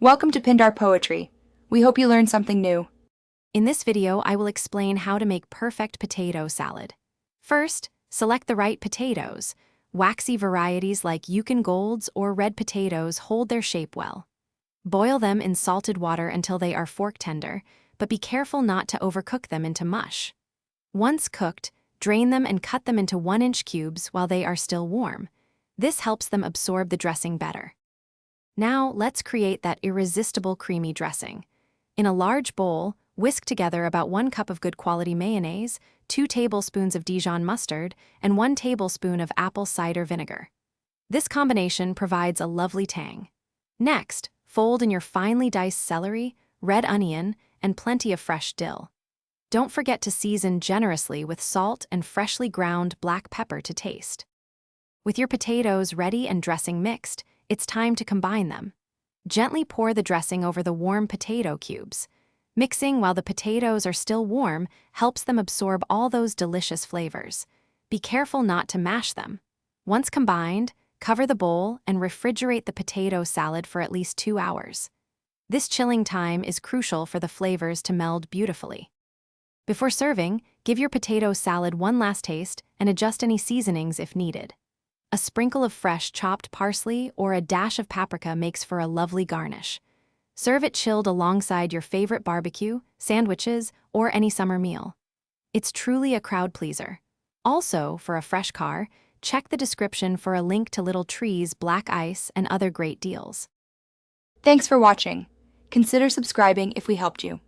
Welcome to Pindar Poetry. We hope you learned something new. In this video, I will explain how to make perfect potato salad. First, select the right potatoes. Waxy varieties like Yukon Golds or red potatoes hold their shape well. Boil them in salted water until they are fork tender, but be careful not to overcook them into mush. Once cooked, drain them and cut them into 1-inch cubes while they are still warm. This helps them absorb the dressing better. Now, let's create that irresistible creamy dressing. In a large bowl, whisk together about 1 cup of good quality mayonnaise, 2 tablespoons of Dijon mustard, and 1 tablespoon of apple cider vinegar. This combination provides a lovely tang. Next, fold in your finely diced celery, red onion, and plenty of fresh dill. Don't forget to season generously with salt and freshly ground black pepper to taste. With your potatoes ready and dressing mixed, it's time to combine them. Gently pour the dressing over the warm potato cubes. Mixing while the potatoes are still warm helps them absorb all those delicious flavors. Be careful not to mash them. Once combined, cover the bowl and refrigerate the potato salad for at least 2 hours. This chilling time is crucial for the flavors to meld beautifully. Before serving, give your potato salad one last taste and adjust any seasonings if needed. A sprinkle of fresh chopped parsley or a dash of paprika makes for a lovely garnish. Serve it chilled alongside your favorite barbecue, sandwiches, or any summer meal. It's truly a crowd pleaser. Also, for a fresh car, check the description for a link to Little Tree's black ice and other great deals. Thanks for watching. Consider subscribing if we helped you.